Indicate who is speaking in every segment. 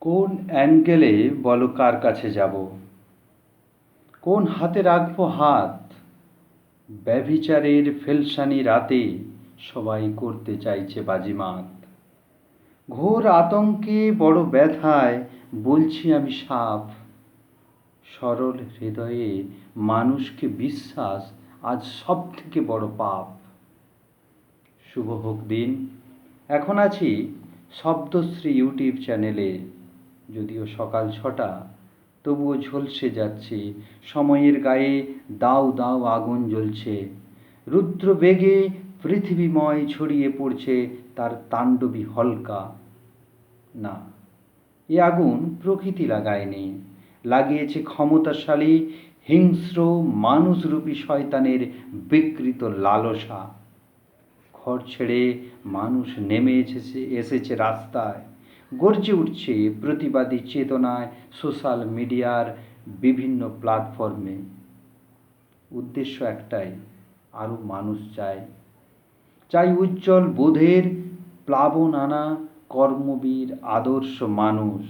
Speaker 1: কোন অ্যাঙ্গেলে বলো কার কাছে যাব, কোন হাতে রাখবো হাত? ব্যভিচারের ফেলসানি রাতে সবাই করতে চাইছে বাজিমাত। ঘোর আতঙ্কে বড় ব্যথায় বলছি আমি সাফ, সরল হৃদয়ে মানুষকে বিশ্বাস আজ সব থেকে বড় পাপ। শুভ হোক দিন। এখন আছি শব্দশ্রী ইউটিউব চ্যানেলে, যদিও সকাল 6টা, তবুও ঝলসে যাচ্ছে সময়ের গায়ে দাউ দাউ আগুন জ্বলছে। রুদ্র বেগে পৃথিবীময় ছড়িয়ে পড়ছে তার তাণ্ডবী হলকা। না, এ আগুন প্রকৃতি লাগায়নি, লাগিয়েছে ক্ষমতাশালী হিংস্র মানুষরূপী শয়তানের বিকৃত লালসা। ঘর ছেড়ে মানুষ নেমে এসেছে রাস্তায়, গর্জে উঠছে প্রতিবাদী চেতনায় সোশ্যাল মিডিয়ার বিভিন্ন প্ল্যাটফর্মে। উদ্দেশ্য একটাই, আরও মানুষ চাই উজ্জ্বল বোধের প্লাবন আনা কর্মবীর আদর্শ মানুষ।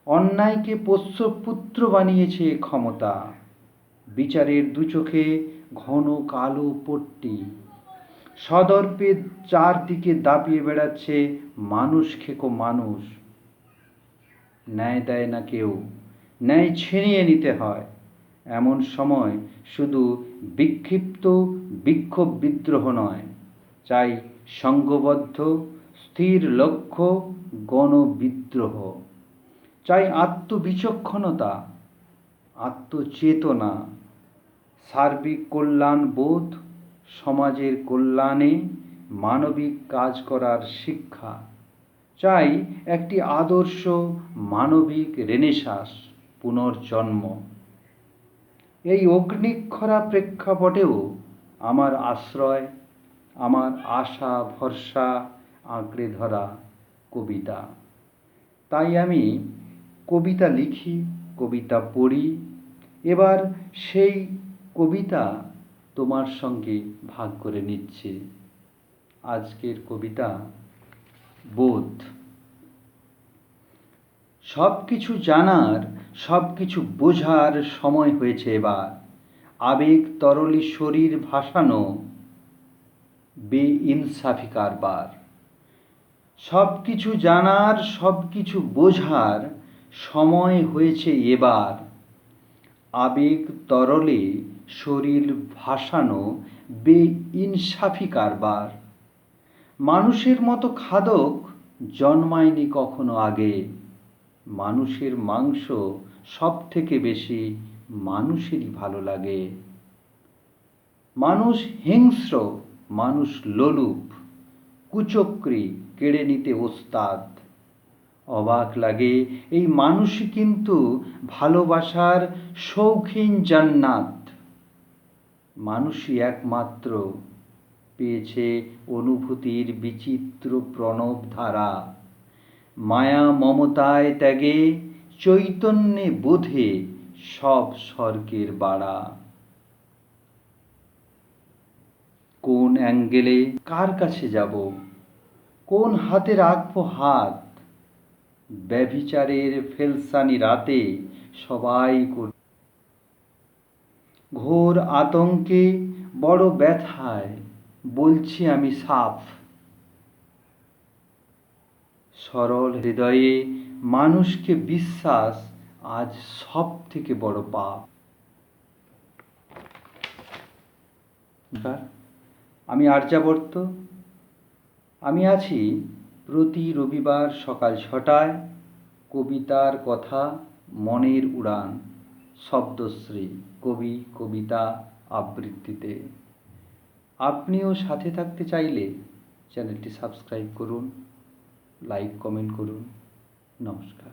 Speaker 1: অন্যায়কে পোষ্যপুত্র বানিয়েছে ক্ষমতা, বিচারের দুচোখে ঘন কালো পট্টি। সদর্পে চারদিকে দাপিয়ে বেড়াচ্ছে মানুষ খেকো মানুষ। ন্যায় দেয় না কেউ, ন্যায় ছিনিয়ে নিতে হয়। এমন সময় শুধু বিক্ষিপ্ত বিক্ষোভ বিদ্রোহ নয়, চাই সংঘবদ্ধ স্থির লক্ষ্য গণবিদ্রোহ। চাই আত্মবিচক্ষণতা, আত্মচেতনা, সার্বিক কল্যাণ বোধ, সমাজের কল্যাণে মানবিক কাজ করার শিক্ষা। চাই একটি আদর্শ মানবিক রেনেসাঁস, পুনর্জন্ম। এই অগ্নিক্ষরা প্রেক্ষাপটেও আমার আশ্রয়, আমার আশা ভরসা আঁকড়ে ধরা কবিতা। তাই আমি কবিতা লিখি, কবিতা পড়ি। এবার সেই কবিতা তোমার সঙ্গে ভাগ করে নিচ্ছি। আজকের কবিতা বোধ। সব কিছু জানার, সব কিছু বোঝার সময় হয়েছে এবার। আবেগ তরলী শরীর ভাসানো বেইনসাফি কারবার। সব কিছু জানার, সব কিছু বোঝার সময় হয়েছে এবার। আবেগ তরলে শরীর ভাসানো বেইনসাফি কারবার। মানুষের মতো খাদক জন্মায়নি কখনো আগে। মানুষের মাংস সব থেকে বেশি মানুষেরই ভালো লাগে। মানুষ হিংস্র, মানুষ লোলুপ, কুচক্রী, কেড়ে নিতে ওস্তাদ। অবাক লাগে এই মানুষই কিন্তু ভালোবাসার শৌখিন জান্নাত। মানুষই একমাত্র পেয়েছে অনুভূতির বিচিত্র প্রণব ধারা। মায়া মমতায় ত্যাগে চৈতন্যে বোধে সব স্বর্গের বাড়া। কোন অ্যাঙ্গেলে কার কাছে যাব, কোন হাতে রাখবো হাত? ব্যভিচারের ফেলসানি রাতে সবাই ঘোর আতঙ্কে বড় ব্যথায় বলছি আমি সাফ, সরল হৃদয়ে মানুষকে বিশ্বাস আজ সব থেকে বড় পাপ। আমি আর্যাবর্ত। আমি আছি প্রতি রবিবার সকাল 6টায় কবিতার কথা, মনের উড়ান, শব্দশ্রী, কবি কবিতা আবৃত্তিতে। আপনিও সাথে থাকতে চাইলে চ্যানেলটি সাবস্ক্রাইব করুন, লাইক কমেন্ট করুন। নমস্কার।